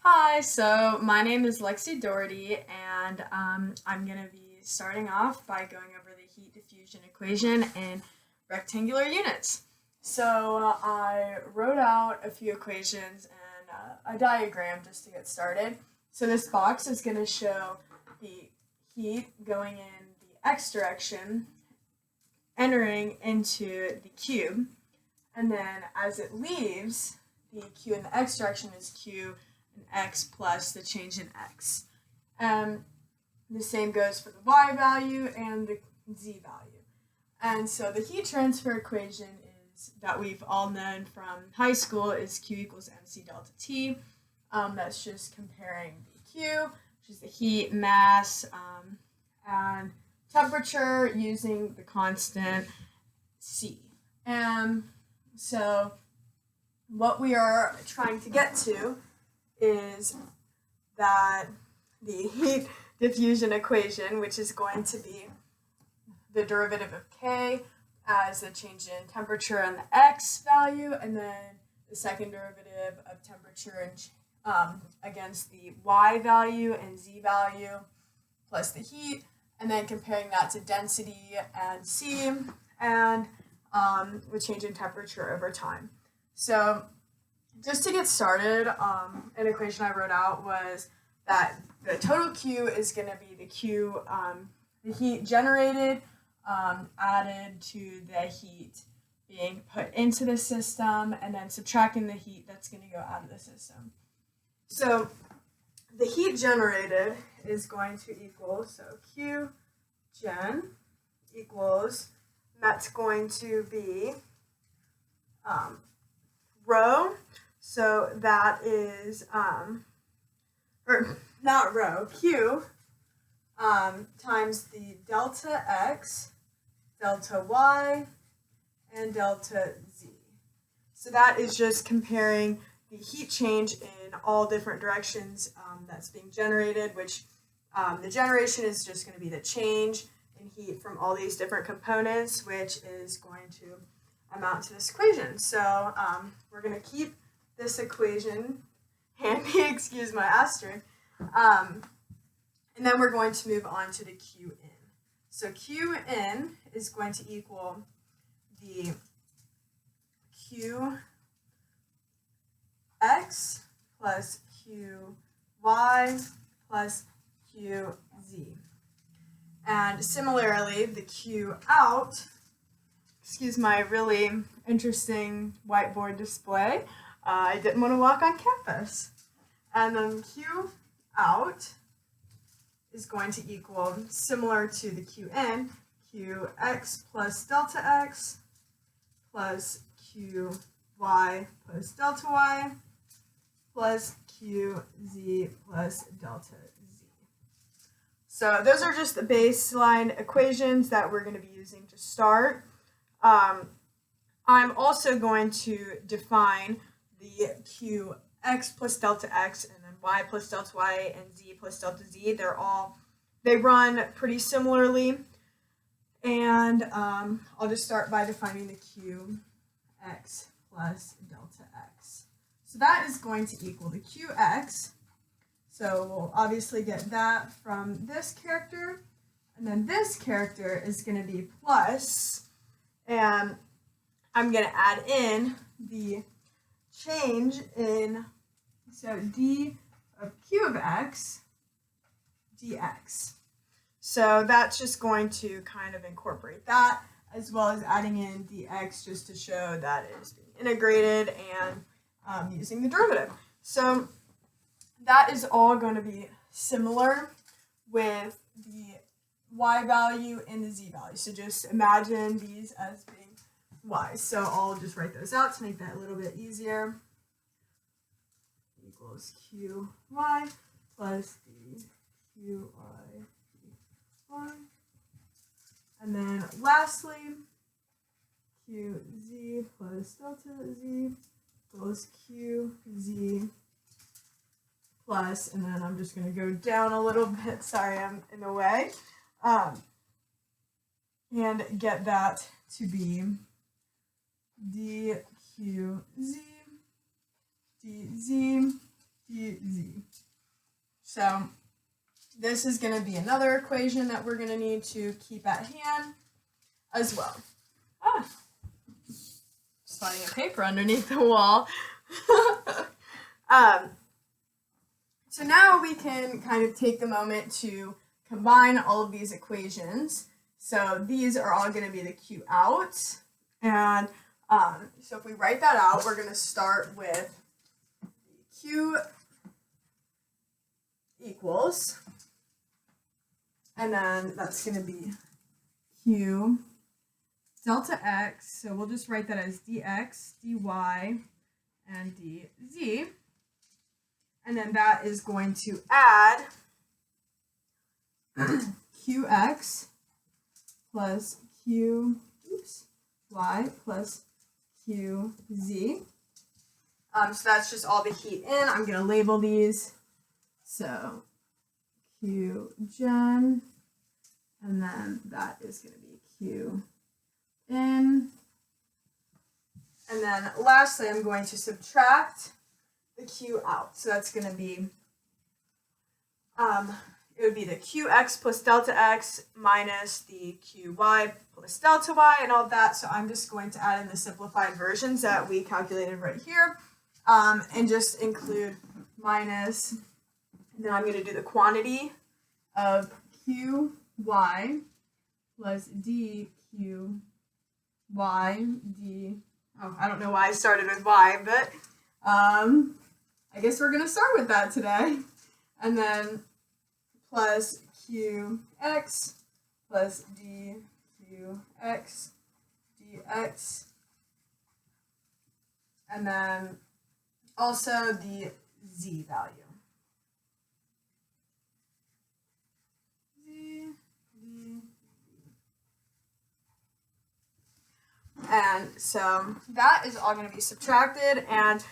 Hi, so my name is Lexi Doherty, and I'm going to be starting off by going over the heat diffusion equation in rectangular units. So I wrote out a few equations and a diagram just to get started. So this box is going to show the heat going in the x direction, entering into the cube, and then as it leaves, the q in the x direction is q and x plus the change in x. The same goes for the y value and the z value. And so the heat transfer equation is that we've all known from high school is Q equals mc delta T. That's just comparing the Q, which is the heat, mass, and temperature using the constant C. So what we are trying to get to is that the heat diffusion equation, which is going to be the derivative of K as the change in temperature and the X value, and then the second derivative of temperature and against the Y value and Z value plus the heat, and then comparing that to density and C and with change in temperature over time. So just to get started, an equation I wrote out was that the total Q is going to be the Q, the heat generated, added to the heat being put into the system, and then subtracting the heat that's going to go out of the system. So the heat generated is going to equal, so Q gen equals, that's going to be rho. So that is, or not rho, Q times the delta X, delta Y, and delta Z. So that is just comparing the heat change in all different directions that's being generated, which the generation is just going to be the change in heat from all these different components, which is going to amount to this equation. So we're going to keep this equation handy, excuse my asterisk, and then we're going to move on to the Qn. So Qn is going to equal the Qx plus Qy plus Qz. And similarly, the Q out, excuse my really interesting whiteboard display, I didn't want to walk on campus. And then Q out is going to equal, similar to the Qn, Qx plus delta X plus Qy plus delta Y plus Qz plus delta Z. So those are just the baseline equations that we're going to be using to start. I'm also going to define the Qx plus delta X and then Y plus delta Y and Z plus delta Z. They run pretty similarly. And I'll just start by defining the Qx plus delta X. So that is going to equal the Qx. So we'll obviously get that from this character. And then this character is going to be plus, and I'm going to add in the change in, so d of q of x dx. So that's just going to kind of incorporate that, as well as adding in dx just to show that it is being integrated and using the derivative. So that is all going to be similar with the y value and the z value. So just imagine these as being y. So I'll just write those out to make that a little bit easier. Equals qy plus the qy. And then lastly, qz plus delta z equals qz plus, and then I'm just going to go down a little bit, sorry I'm in the way, and get that to be dqz dz dz. So this is going to be another equation that we're going to need to keep at hand as well. Just finding a paper underneath the wall. So now we can kind of take the moment to combine all of these equations. So these are all going to be the Q outs. And so if we write that out, we're going to start with Q equals, and then that's going to be Q delta x, so we'll just write that as dx, dy, and dz, and then that is going to add qx plus y plus qz. So that's just all the heat in. I'm going to label these. So Q gen, and then that is going to be Q in. And then lastly, I'm going to subtract the Q out. So that's going to be, it would be the Qx plus delta x minus the Qy plus delta y and all that. So I'm just going to add in the simplified versions that we calculated right here, and just include minus. And then I'm going to do the quantity of Qy plus dQy d. Oh, I don't know why I started with y, but I guess we're going to start with that today. And then plus Qx plus dQx dx. And then also the z value. And so that is all going to be subtracted, and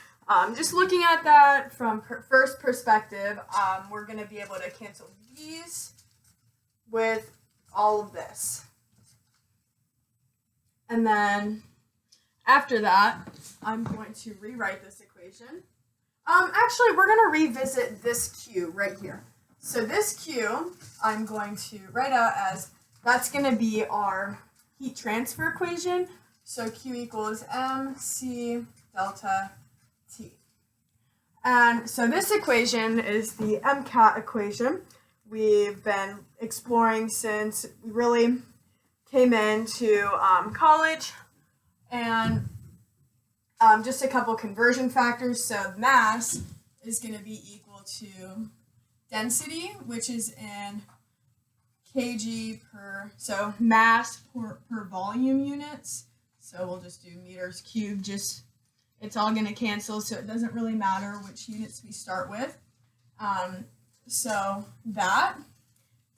just looking at that from first perspective, we're going to be able to cancel these with all of this. And then after that, I'm going to rewrite this equation. Actually, we're going to revisit this Q right here. So this Q, I'm going to write out as, that's going to be our heat transfer equation. So Q equals mc delta T. And so this equation is the MCAT equation we've been exploring since we really came into college. And just a couple conversion factors. So mass is going to be equal to density, which is in kg per, so mass per volume units. So we'll just do meters cubed, just, it's all going to cancel, so it doesn't really matter which units we start with. So that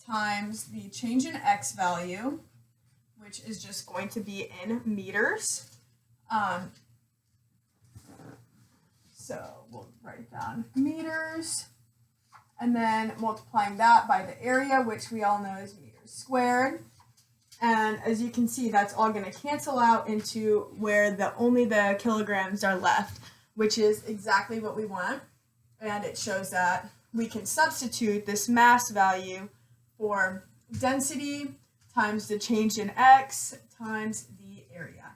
times the change in x value, which is just going to be in meters. So we'll write down meters, and then multiplying that by the area, which we all know is meters squared. And as you can see, that's all going to cancel out into where only the kilograms are left, which is exactly what we want. And it shows that we can substitute this mass value for density times the change in x times the area.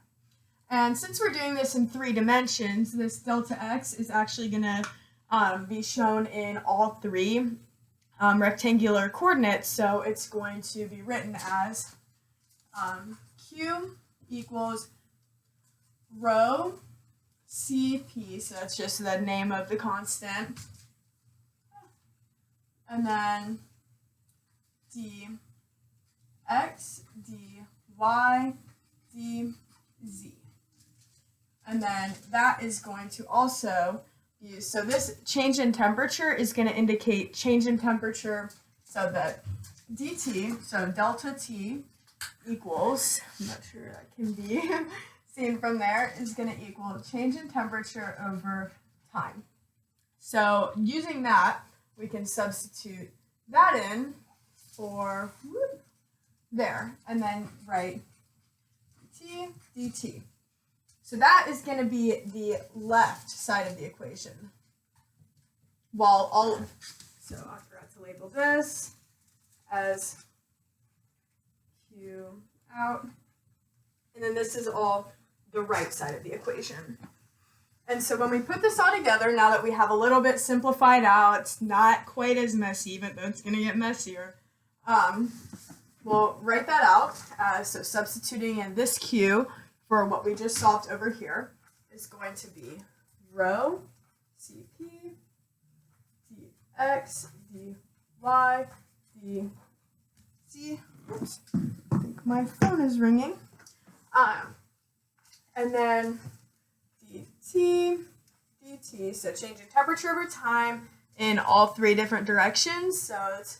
And since we're doing this in 3 dimensions, this delta x is actually going to be shown in all 3 rectangular coordinates. So it's going to be written as Q equals rho Cp, so that's just the name of the constant, and then dx, dy, dz. And then that is going to also use, so this change in temperature is going to indicate change in temperature, so that dt, so delta T, equals, I'm not sure that can be seen from there, is going to equal change in temperature over time. So using that, we can substitute that in for there, and then write T dt. So that is going to be the left side of the equation. While So I forgot to label this as Q out. And then this is all the right side of the equation. And so when we put this all together, now that we have a little bit simplified out, it's not quite as messy, even though it's going to get messier, we'll write that out. So substituting in this Q for what we just solved over here is going to be rho CP dx dy dz. Oops, I think my phone is ringing. And then dt, so changing temperature over time in all three different directions. So it's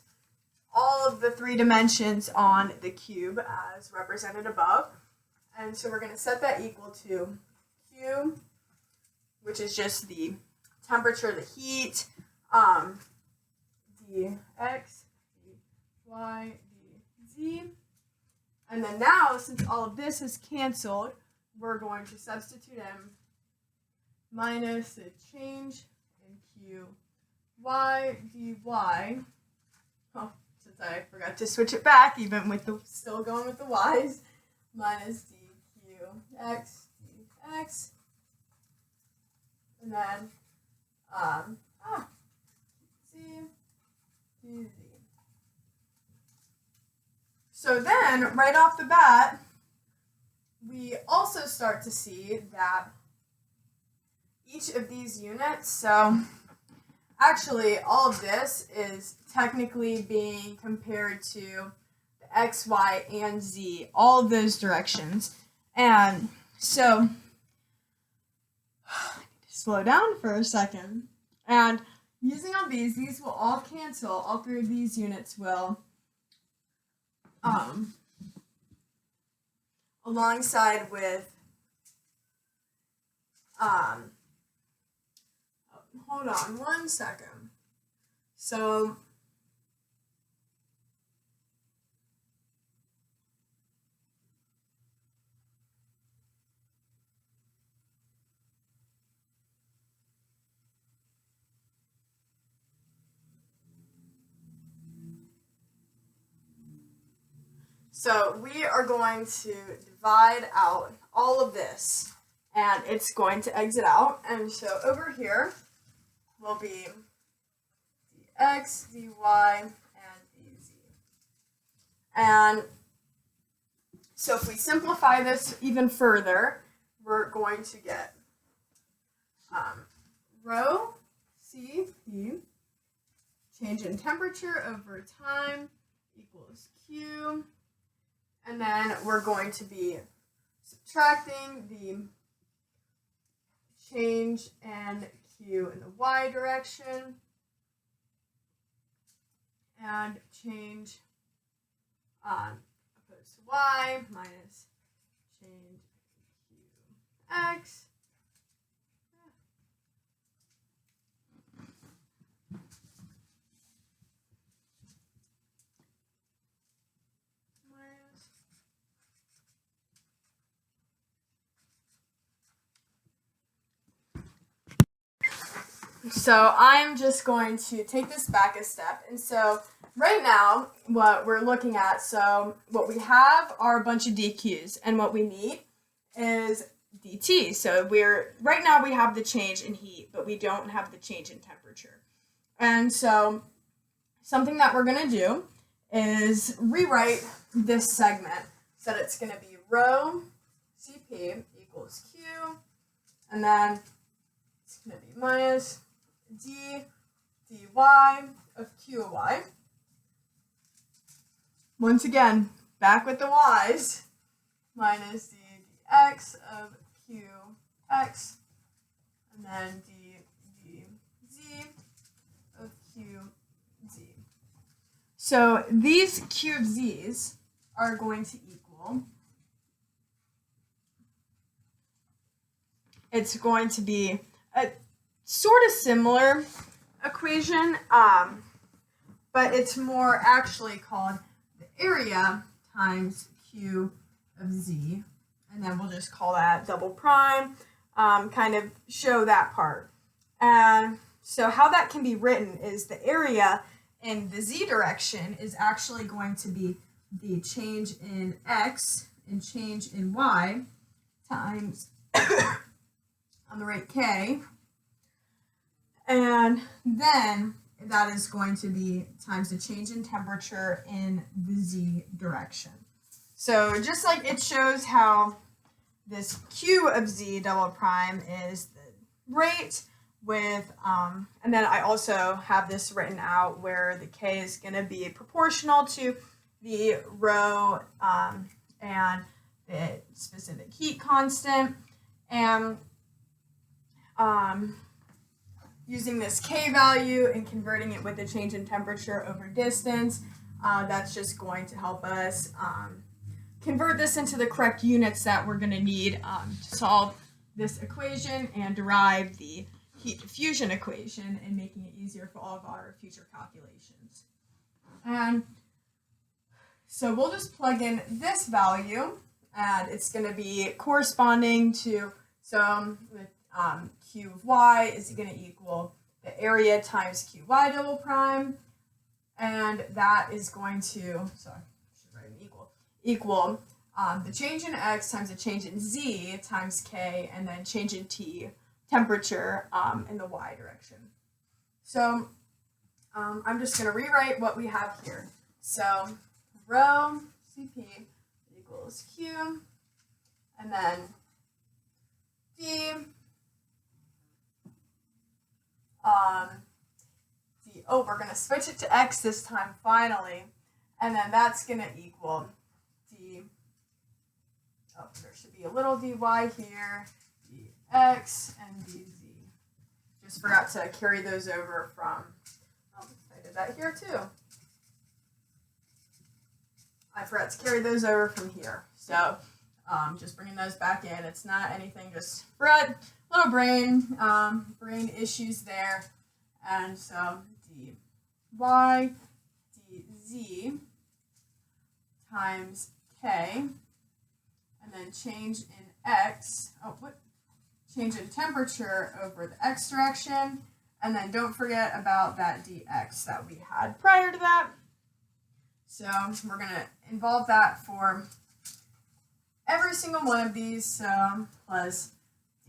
all of the three dimensions on the cube as represented above. And so we're going to set that equal to Q, which is just the temperature, the heat, dx, dy, dz. And then now, since all of this is canceled, we're going to substitute in minus the change in Q y dy. Oh, since I forgot to switch it back, even with the still going with the y's, minus dq dx, and then z dz. So then, right off the bat, we also start to see that each of these units, so actually all of this is technically being compared to the x, y, and z, all of those directions. And so, I need to slow down for a second. And using all these will all cancel. All three of these units will alongside with hold on 1 second. So we are going to divide out all of this, and it's going to exit out. And so over here will be dx, dy, and dz. And so if we simplify this even further, we're going to get rho Cp, change in temperature over time, equals Q. And then we're going to be subtracting the change in Q in the y direction and change opposed to y minus change Q x. So I'm just going to take this back a step. And so right now, what we're looking at, so what we have are a bunch of dq's, and what we need is dt. So right now we have the change in heat, but we don't have the change in temperature. And so something that we're going to do is rewrite this segment so that it's going to be rho Cp equals Q, and then it's going to be minus d dy of Qy. Once again, back with the y's, minus d dx of Qx, and then d dz of Qz. So these Q of z's are going to equal, it's going to be a sort of similar equation, but it's more actually called the area times Q of z, and then we'll just call that double prime, kind of show that part. And So how that can be written is the area in the z direction is actually going to be the change in x and change in y times on the rate k, and then that is going to be times the change in temperature in the z direction. So just like it shows how this q of z double prime is the rate with, and then I also have this written out where the k is going to be proportional to the rho and the specific heat constant, and using this k value and converting it with the change in temperature over distance, that's just going to help us convert this into the correct units that we're going to need to solve this equation and derive the heat diffusion equation, and making it easier for all of our future calculations. And so we'll just plug in this value, and it's going to be corresponding to, so with q of y is going to equal the area times qy double prime, and that is going to, sorry, I should write an equal the change in x times the change in z times k, and then change in t, temperature, in the y direction. So I'm just going to rewrite what we have here. So rho Cp equals q, and then d, we're going to switch it to x this time finally, and then that's going to equal d, there should be a little dy here, dx and dz. Just forgot to carry those over from, I did that here too. I forgot to carry those over from here. So just bringing those back in. It's not anything, just forgot, little brain issues there. And so dy dz times k, and then change in x, change in temperature over the x direction, and then don't forget about that dx that we had prior to that. So we're going to involve that for every single one of these, so plus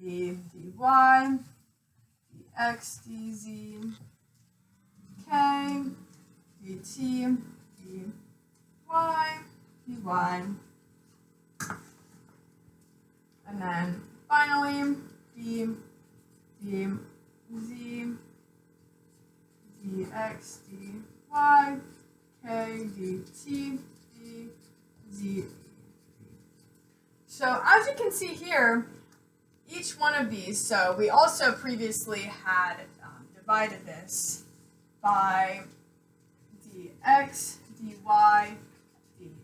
d dy, dx dz, k, dt, dy, dy, and then finally d, dz, dx, dy, k, dt, dz. So as you can see here, each one of these, so we also previously had divided this by dx, dy, dz.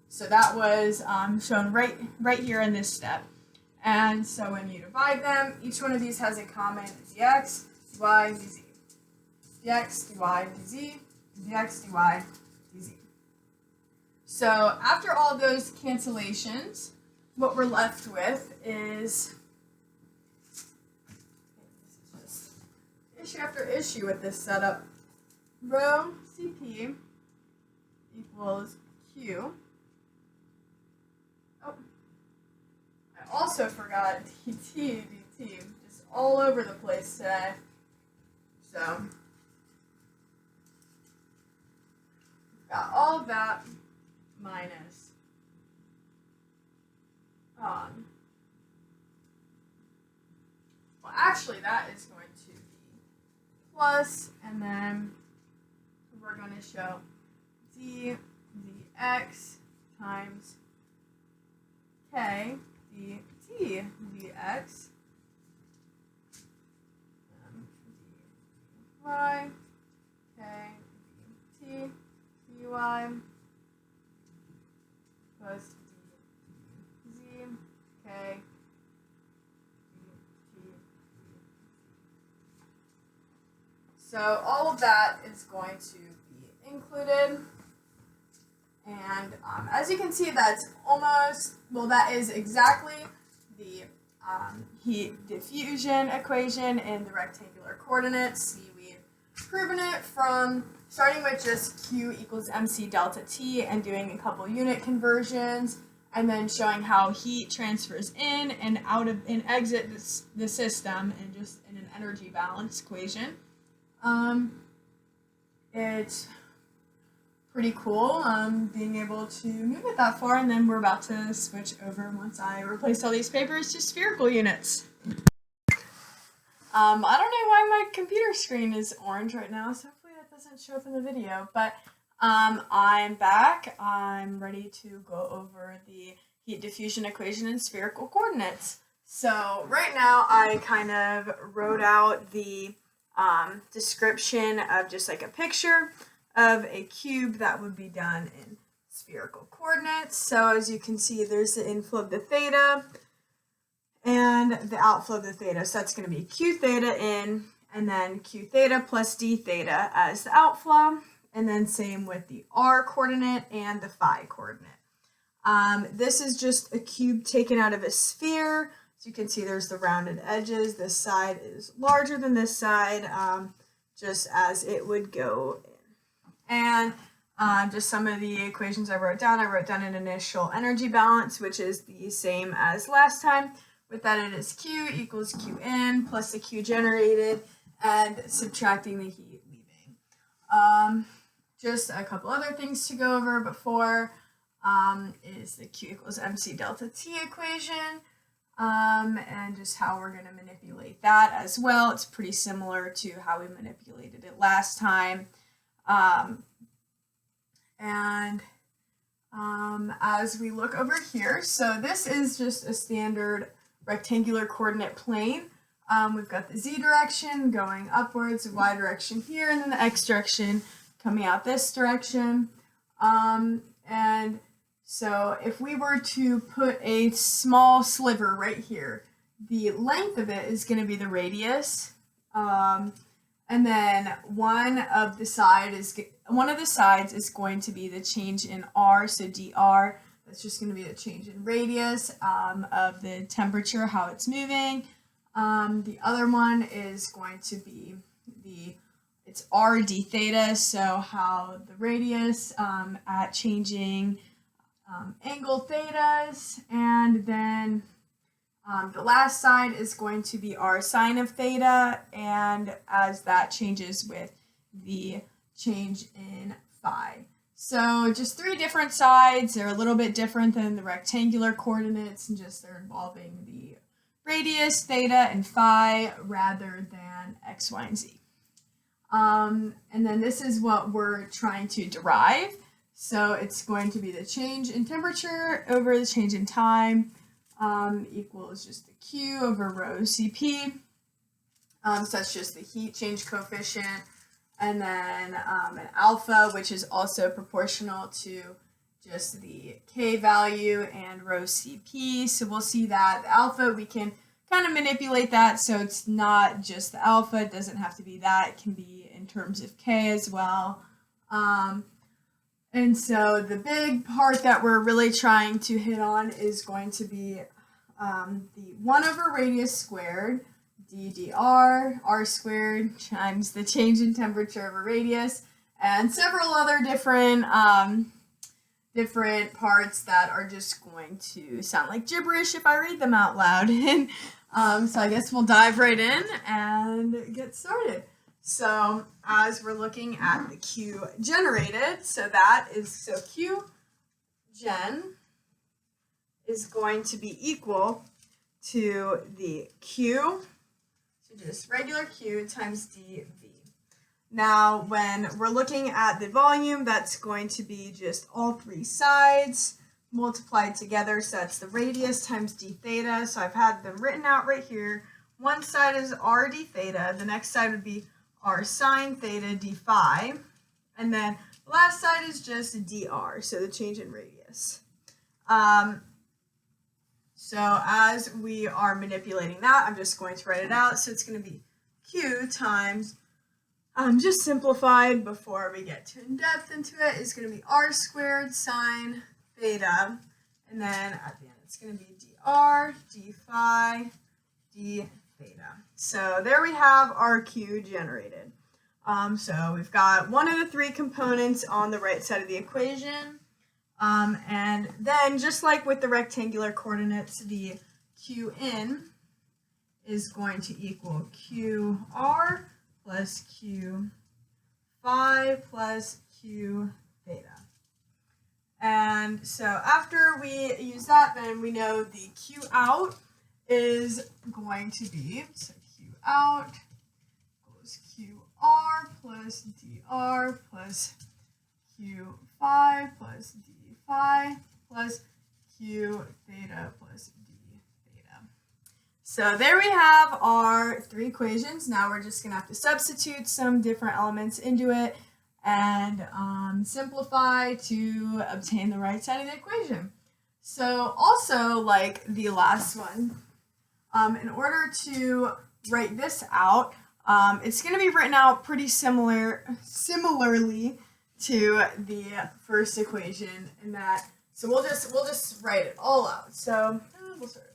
So that was shown right here in this step. And so when you divide them, each one of these has in common dx, dy, dz. Dx, dy, dz, dx, dy, dz. So after all those cancellations, what we're left with is, this is just issue after issue with this setup. Rho Cp equals Q. Oh, I also forgot dt, dt, just all over the place today. So, got all of that minus well, actually that is going to be plus, and then we're going to show d dx times k dt dx dy k dt dy plus dz k dt. So all of that is going to be included, and as you can see, that's almost, well, that is exactly the heat diffusion equation in the rectangular coordinates. See, we've proven it from starting with just Q equals mc delta T and doing a couple unit conversions, and then showing how heat transfers in and out of and exit the system and just in an energy balance equation. It's pretty cool being able to move it that far, and then we're about to switch over once I replace all these papers to spherical units. I don't know why my computer screen is orange right now, so hopefully that doesn't show up in the video, but I'm back. I'm ready to go over the heat diffusion equation in spherical coordinates. So right now I kind of wrote out the description of just like a picture of a cube that would be done in spherical coordinates. So as you can see, there's the inflow of the theta and the outflow of the theta. So that's going to be q theta in, and then q theta plus d theta as the outflow. And then same with the r coordinate and the phi coordinate. This is just a cube taken out of a sphere. So you can see there's the rounded edges. This side is larger than this side, just as it would go in. And just some of the equations I wrote down an initial energy balance, which is the same as last time. With that, it is Q equals Qn plus the Q generated and subtracting the heat leaving. Just a couple other things to go over before is the Q equals mc delta T equation, and just how we're going to manipulate that as well. It's pretty similar to how we manipulated it last time. As we look over here, so this is just a standard rectangular coordinate plane. We've got the z direction going upwards, the y direction here, and then the x direction coming out this direction. And so if we were to put a small sliver right here, the length of it is going to be the radius. And then one of the sides is going to be the change in r, so dr. That's just going to be the change in radius of the temperature, how it's moving. The other one is going to be it's r d theta, so how the radius at changing angle thetas, and then the last side is going to be r sine of theta, and as that changes with the change in phi. So just three different sides. They're a little bit different than the rectangular coordinates, and just they're involving the radius, theta, and phi rather than x, y, and z. And then this is what we're trying to derive. So it's going to be the change in temperature over the change in time equals just the Q over rho Cp. So that's just the heat change coefficient. And then an alpha, which is also proportional to just the K value and rho Cp. So we'll see that the alpha, we can kind of manipulate that. So it's not just the alpha. It doesn't have to be that. It can be in terms of K as well. And so the big part that we're really trying to hit on is going to be the 1 over radius squared, ddr, r squared times the change in temperature over radius, and several other different parts that are just going to sound like gibberish if I read them out loud. And so I guess we'll dive right in and get started. So as we're looking at the Q generated, so Q gen is going to be equal to the Q, so just regular Q times dV. Now when we're looking at the volume, that's going to be just all three sides multiplied together, so that's the radius times d theta. So I've had them written out right here. One side is r d theta, the next side would be r sine theta d phi, and then the last side is just dr, so the change in radius. So as we are manipulating that, I'm just going to write it out. So it's going to be Q times, just simplified before we get too in-depth into it, is going to be r squared sine theta, and then at the end that's going to be dr, d phi, d theta. So there we have our Q generated. So we've got one of the three components on the right side of the equation. And then just like with the rectangular coordinates, the Qn is going to equal QR plus Q phi plus Q theta. And so after we use that, then we know the Q out is going to be, so Q out equals QR plus dr plus Q phi plus d phi plus Q theta plus d theta. So there we have our three equations. Now we're just going to have to substitute some different elements into it and simplify to obtain the right side of the equation. So also, like the last one, in order to write this out, it's going to be written out pretty similarly to the first equation in that. So we'll just write it all out. So we'll start up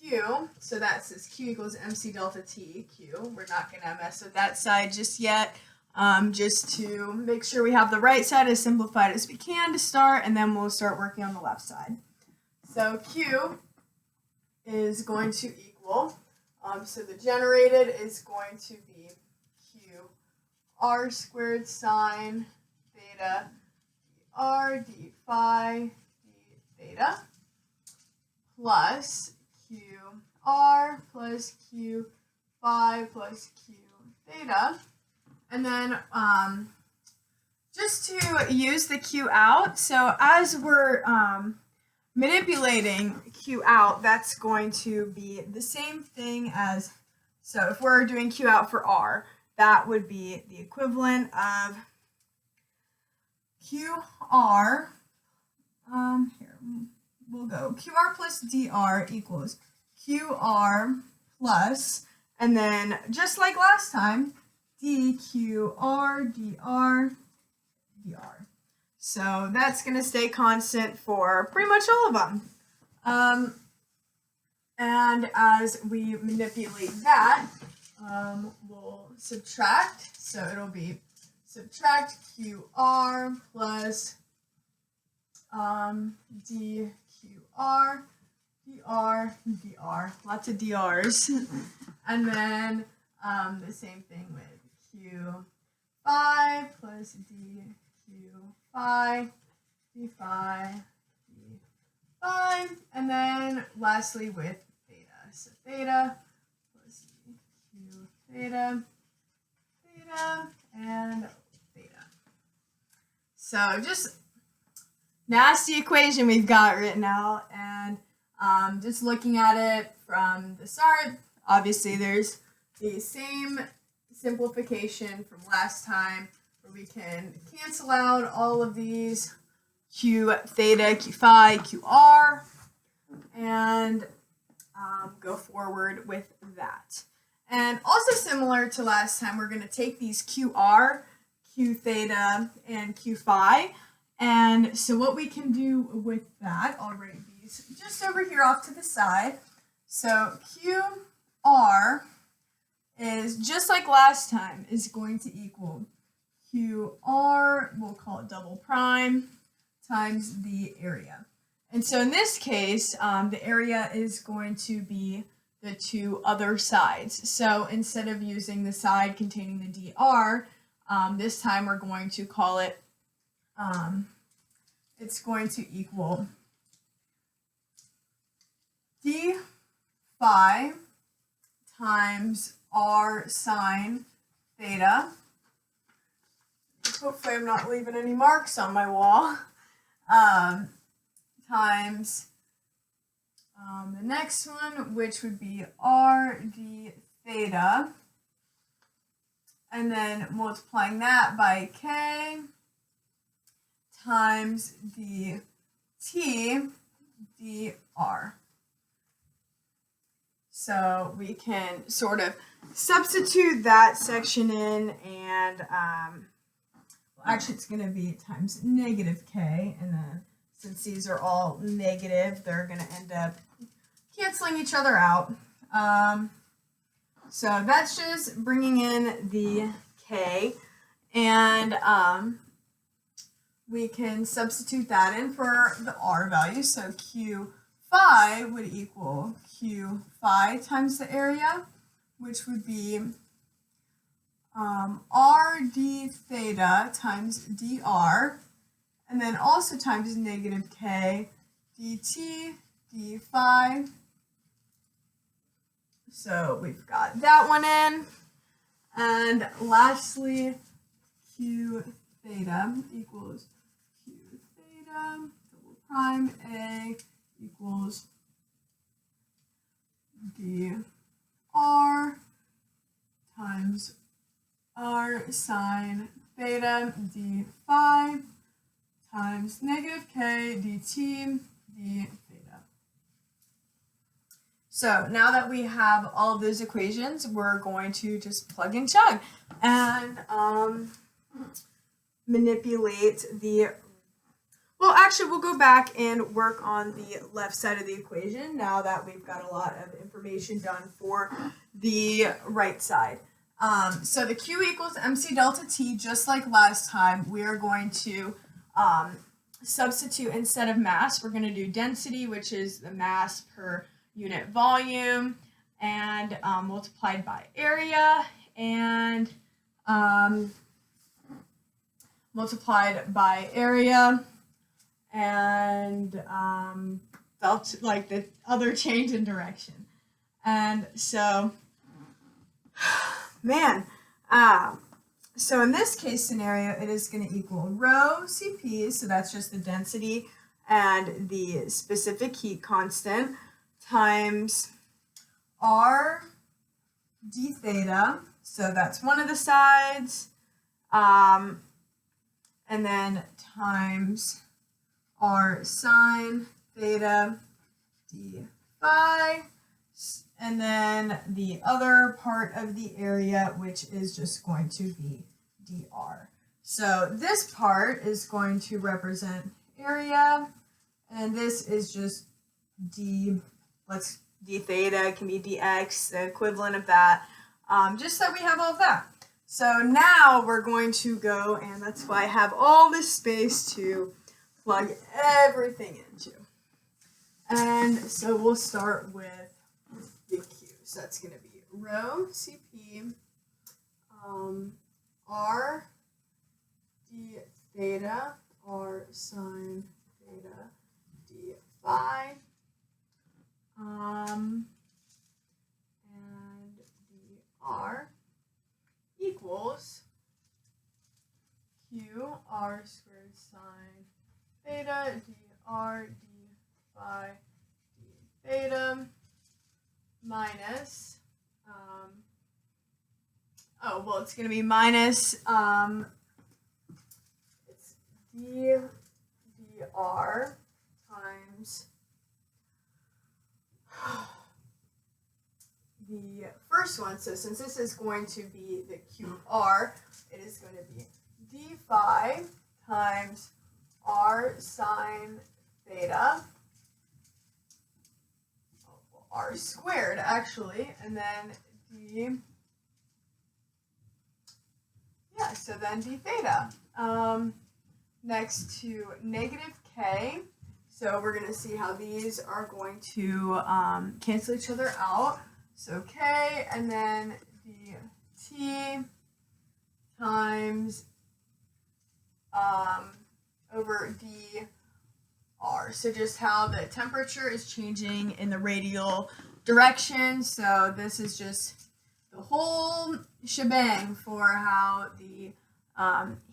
here. Q, so that says Q equals MC delta T, Q. We're not going to mess with that side just yet. Just to make sure we have the right side as simplified as we can to start, and then we'll start working on the left side. So Q is going to equal, so the generated is going to be Q r squared sine theta dr d phi d theta plus Q r plus Q phi plus Q theta. And then just to use the Q out, so as we're manipulating Q out, that's going to be the same thing as, so if we're doing Q out for R, that would be the equivalent of QR, here, we'll go QR plus DR equals QR plus, and then just like last time, dqr dr dr. So that's going to stay constant for pretty much all of them. And as we manipulate that, we'll subtract. So it'll be subtract qr plus dqr dr dr. Lots of drs. And then the same thing with Q phi plus d Q phi d phi d phi, and then lastly with theta. So theta plus d Q theta, theta, and theta. So just nasty equation we've got written out, and just looking at it from the start, obviously there's the same simplification from last time where we can cancel out all of these Q theta, Q phi, QR, and go forward with that. And also similar to last time, we're going to take these QR, Q theta, and Q phi, and so what we can do with that, I'll write these just over here off to the side. So QR is just like last time, is going to equal QR, we'll call it double prime, times the area. And so in this case, the area is going to be the two other sides. So instead of using the side containing the dr, this time we're going to call it, it's going to equal d phi times r sine theta. Hopefully I'm not leaving any marks on my wall. Times the next one, which would be r d theta, and then multiplying that by k times the t dr. So we can sort of substitute that section in, and well, actually it's going to be times negative k, and then since these are all negative, they're going to end up canceling each other out. So that's just bringing in the k, and we can substitute that in for the r value. So q phi would equal q phi times the area, which would be r d theta times dr, and then also times negative k dt d phi. So we've got that one in. And lastly, q theta equals q theta double prime a equals dr times r sine theta d phi times negative k dt d theta. So now that we have all of those equations, we're going to just plug and chug and manipulate the, well, actually we'll go back and work on the left side of the equation now that we've got a lot of information done for the right side. So the Q equals MC delta T, just like last time. We are going to substitute instead of mass. We're going to do density, which is the mass per unit volume, and multiplied by area, and multiplied by area, and like the other change in direction. And so, man, so in this case scenario, it is going to equal rho Cp, so that's just the density and the specific heat constant, times r d theta, so that's one of the sides, and then times r sine theta d phi, and then the other part of the area, which is just going to be dr. So this part is going to represent area, and this is just d theta, can be dx, the equivalent of that, just so we have all of that. So now we're going to go, and that's why I have all this space to plug everything into. And so we'll start with the Q. So that's going to be rho Cp r d theta r sine theta d phi, and dr equals q r squared sine theta dr d phi d theta minus, it's going to be minus, it's dr times the first one. So since this is going to be the QR, it is going to be d phi times r sine theta, r squared actually, and then so then d theta. Next to negative k, so we're going to see how these are going to cancel each other out. So k, and then dt times over dr. So just how the temperature is changing in the radial direction. So this is just the whole shebang for how the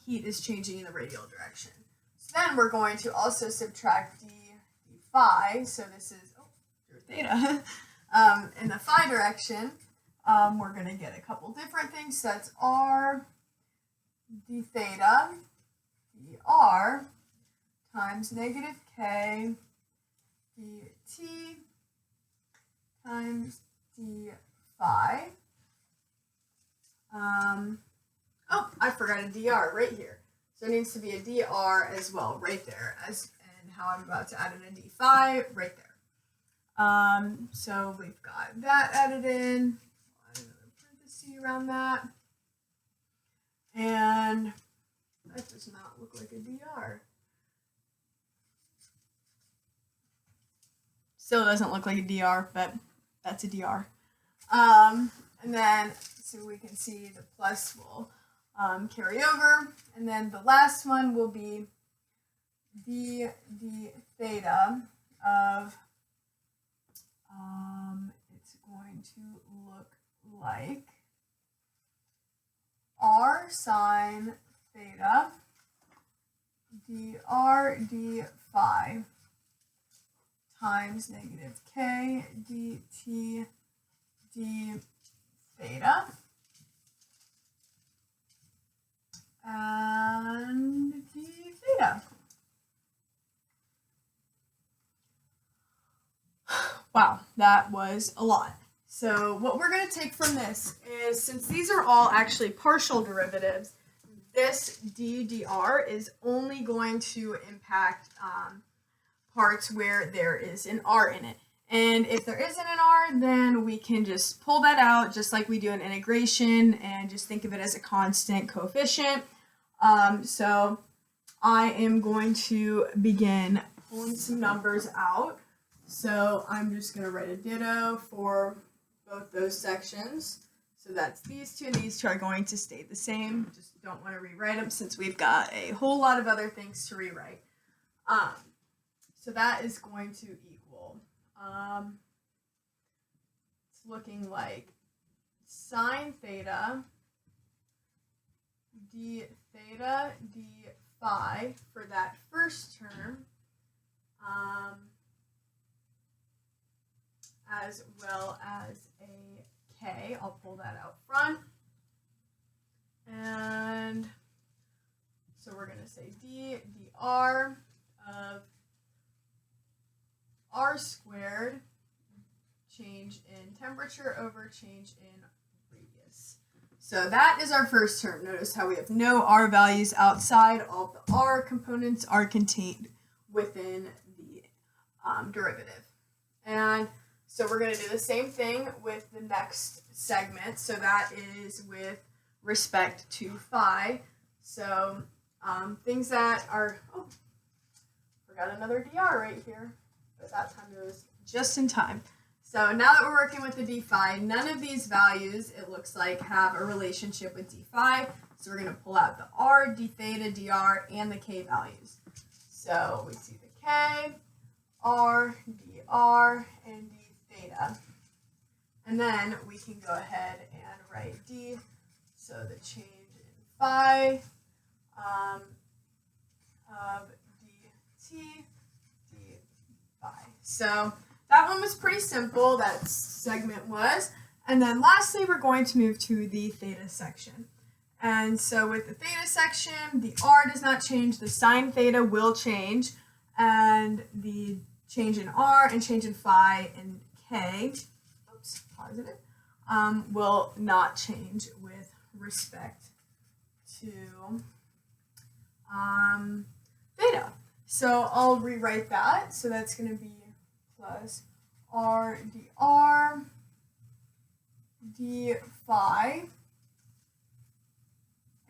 heat is changing in the radial direction. So then we're going to also subtract d phi. So this is theta. In the phi direction, we're going to get a couple different things. So that's r d theta dr times negative k dt times d phi. I forgot a dr right here. So it needs to be a dr as well right there, and how I'm about to add in a d phi right there. So we've got that added in. I'll add another parenthesis around that. And that does not look like a dr. Still doesn't look like a dr, but that's a dr. And then, so we can see the plus will carry over. And then the last one will be d theta of, it's going to look like r sine theta dr d phi times negative k dt d theta and d theta. Wow, that was a lot. So what we're going to take from this is, since these are all actually partial derivatives, this d dr is only going to impact parts where there is an r in it. And if there isn't an r, then we can just pull that out just like we do in integration and just think of it as a constant coefficient. So I am going to begin pulling some numbers out. So I'm just going to write a ditto for both those sections. So that's these two, and these two are going to stay the same. Just don't want to rewrite them since we've got a whole lot of other things to rewrite. So that is going to equal, it's looking like sine theta d theta d phi for that first term, as well as a k. I'll pull that out front. And so we're going to say d dr of r squared, change in temperature over change in radius. So that is our first term. Notice how we have no r values outside. All of the r components are contained within the derivative. And so we're going to do the same thing with the next segment. So that is with respect to phi. So things that are, oh, forgot another dr right here, but that time it was just in time. So now that we're working with the d phi, none of these values, it looks like, have a relationship with d phi. So we're going to pull out the r, d theta, dr, and the k values. So we see the k, r, dr, and d theta. And then we can go ahead and write d, so the change in phi of dt d phi. So that one was pretty simple, that segment was. And then lastly, we're going to move to the theta section. And so with the theta section, the r does not change, the sine theta will change, and the change in r and change in phi and k, oops, positive, will not change with respect to theta. So I'll rewrite that. So that's going to be plus r dr d phi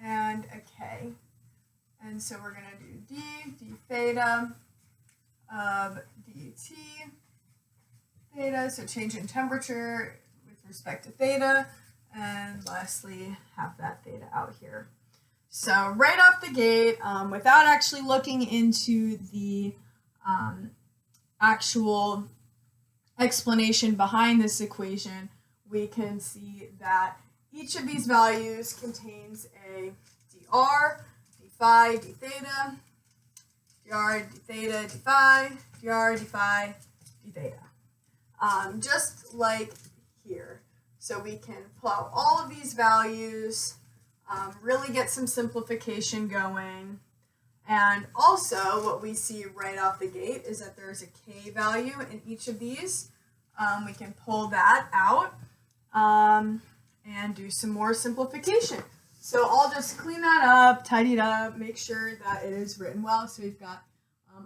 and a k. And so we're going to do d theta of dt theta, so change in temperature with respect to theta, and lastly have that theta out here. So right off the gate, without actually looking into the actual explanation behind this equation, we can see that each of these values contains a dr, d phi, d theta, dr, d theta, d phi, dr, d phi, d theta. Just like here. So we can pull out all of these values, really get some simplification going. And also what we see right off the gate is that there's a k value in each of these. We can pull that out and do some more simplification. So I'll just clean that up, tidy it up, make sure that it is written well. So we've got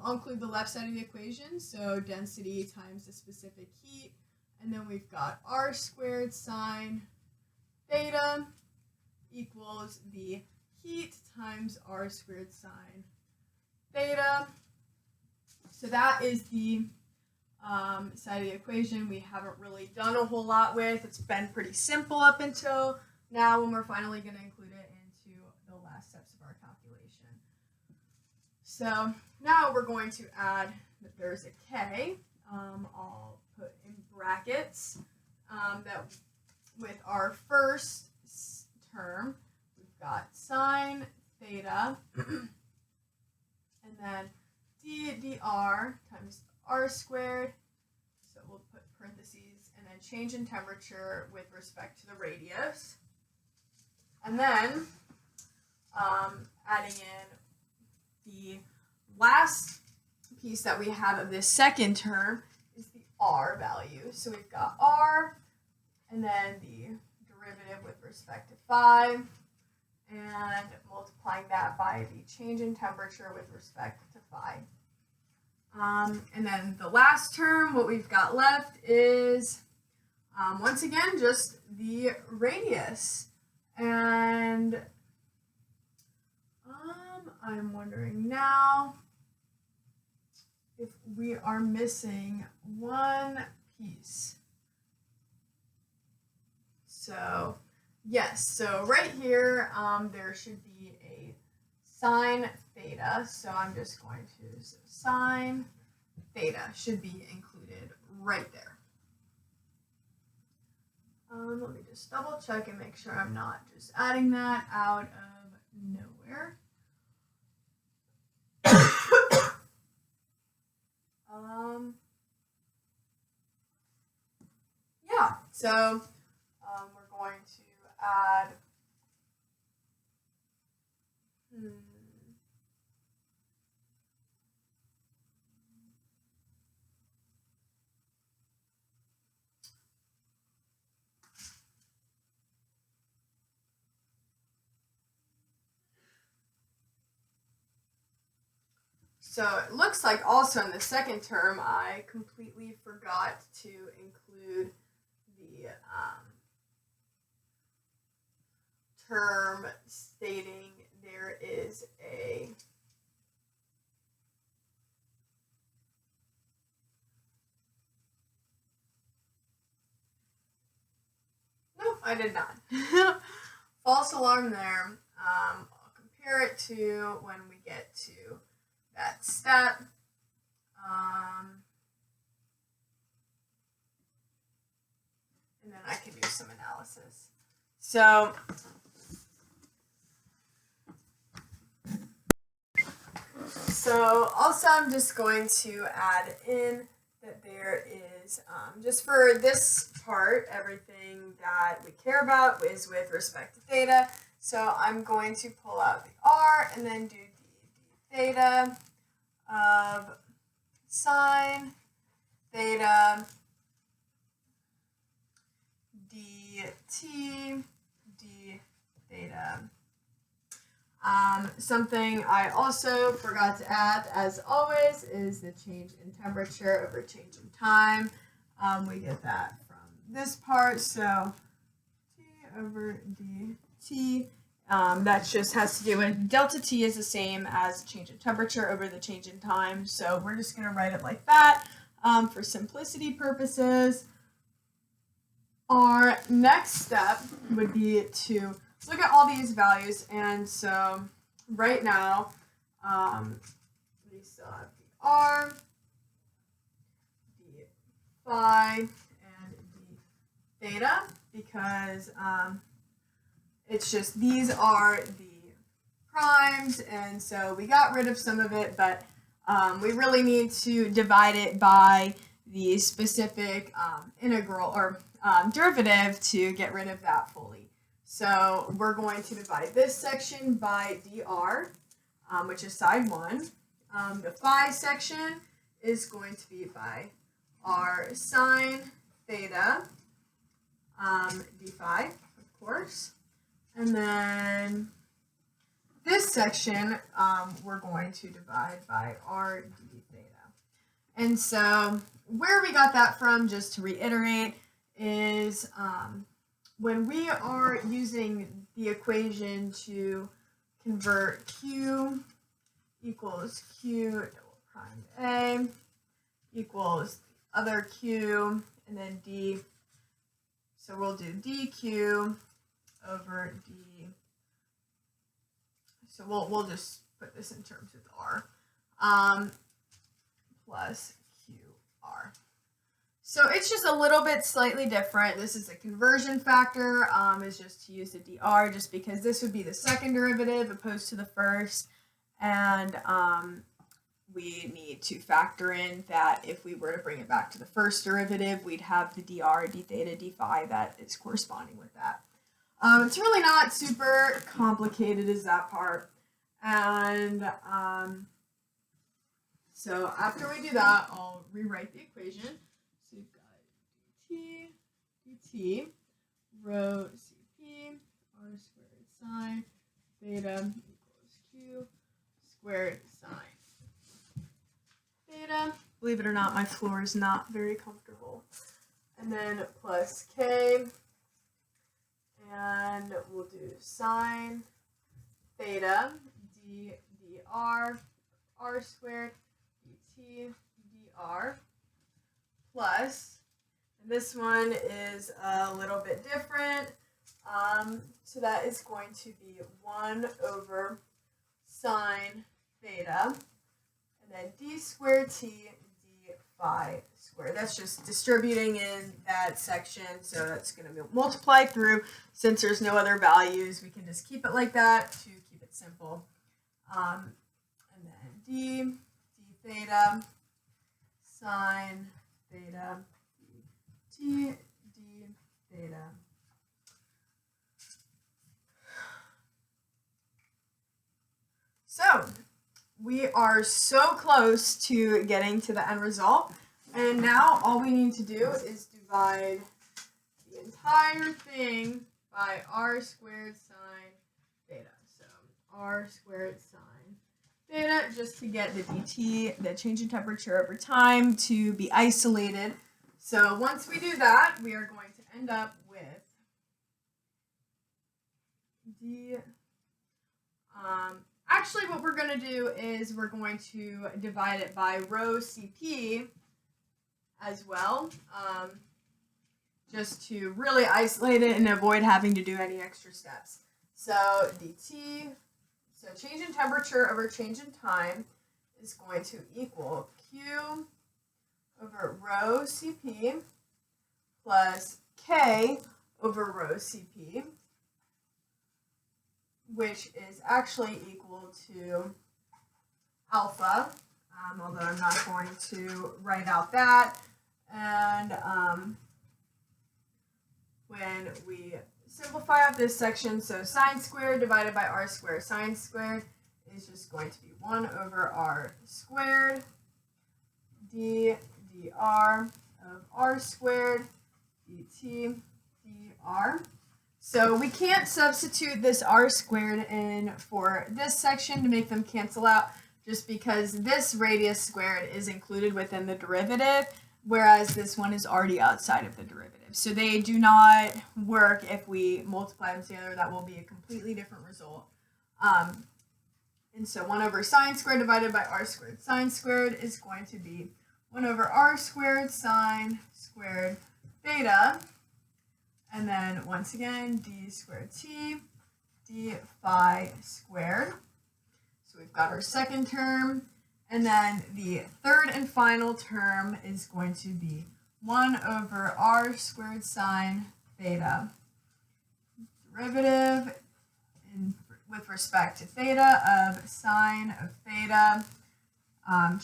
I'll include the left side of the equation, so density times the specific heat, and then we've got r squared sine theta equals the heat times r squared sine theta. So that is the side of the equation we haven't really done a whole lot with. It's been pretty simple up until now when we're finally going to include it into the last steps of our calculation. So now we're going to add that there's a k. I'll put in brackets that with our first term, we've got sine theta, and then d dr times r squared, so we'll put parentheses, and then change in temperature with respect to the radius. And then adding in the last piece that we have of this second term is the r value. So we've got r, and then the derivative with respect to phi, and multiplying that by the change in temperature with respect to phi. And then the last term, what we've got left is, once again, just the radius. And I'm wondering now if we are missing one piece. So, yes, so right here, there should be a sine theta, so I'm just going to, so sine theta should be included right there. Let me just double check and make sure I'm not just adding that out of nowhere. Yeah, so we're going to add So it looks like also in the second term, I completely forgot to include the term stating there is a nope, I did not. False alarm there. I'll compare it to when we get to that step. And then I can do some analysis. So also I'm just going to add in that there is, just for this part, everything that we care about is with respect to theta. So I'm going to pull out the r and then do d theta of sine theta dt d theta. Something I also forgot to add, as always, is the change in temperature over change in time. We get that from this part, so T over dt. That just has to do with delta T is the same as change in temperature over the change in time. So we're just going to write it like that for simplicity purposes. Our next step would be to look at all these values. And so right now, we still have the R, the phi, and the theta, because it's just these are the primes, and so we got rid of some of it, but we really need to divide it by the specific integral or derivative to get rid of that fully. So we're going to divide this section by dr, which is side 1. The phi section is going to be by r sine theta d phi, of course. And then this section, we're going to divide by r d theta. And so where we got that from, just to reiterate, is when we are using the equation to convert q equals q double prime a equals the other q, and then d. So we'll do dq over d. So we'll just put this in terms with r, plus qr. So it's just a little bit slightly different. This is a conversion factor, is just to use the dr, just because this would be the second derivative opposed to the first. And we need to factor in that if we were to bring it back to the first derivative, we'd have the dr, d theta, d phi that is corresponding with that. It's really not super complicated as that part. And so after we do that, I'll rewrite the equation. So we've got dt rho cp r squared sine theta equals q squared sine theta. Believe it or not, my floor is not very comfortable. And then plus k, and we'll do sine theta d dr r squared dt dr plus, and this one is a little bit different, so that is going to be 1 over sine theta, and then d squared t d phi squared. That's just distributing in that section, so that's going to be multiplied through. Since there's no other values, we can just keep it like that to keep it simple. And then d theta sine theta d theta. So we are so close to getting to the end result, and now all we need to do is divide the entire thing by r squared sine theta. So r squared sine theta, just to get the dt, the change in temperature over time, to be isolated. So once we do that, we are going to end up with d. Actually, what we're going to do is we're going to divide it by rho cp as well, just to really isolate it and avoid having to do any extra steps. So dt, so change in temperature over change in time, is going to equal q over rho cp plus k over rho cp, which is actually equal to alpha, although I'm not going to write out that. And when we simplify out this section, so sine squared divided by r squared, sine squared is just going to be 1 over r squared d dr of r squared dt dr. So we can't substitute this r squared in for this section to make them cancel out, just because this radius squared is included within the derivative, whereas this one is already outside of the derivative. So they do not work if we multiply them together. That will be a completely different result. And so 1 over sine squared divided by r squared sine squared is going to be 1 over r squared sine squared theta. And then once again, d squared t d phi squared. So we've got our second term. And then the third and final term is going to be 1 over r squared sine theta. Derivative with respect to theta of sine of theta.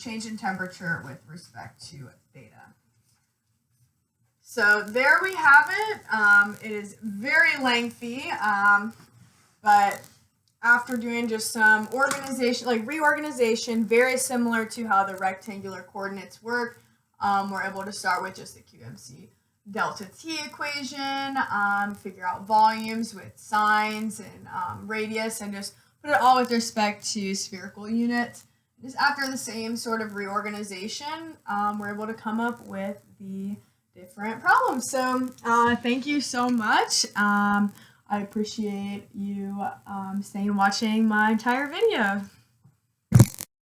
Change in temperature with respect to theta. So there we have it. It is very lengthy, but after doing just some organization, like reorganization, very similar to how the rectangular coordinates work, we're able to start with just the QMC delta t equation, figure out volumes with signs and radius, and just put it all with respect to spherical units. Just after the same sort of reorganization, we're able to come up with the different problems. So thank you so much. I appreciate you staying and watching my entire video.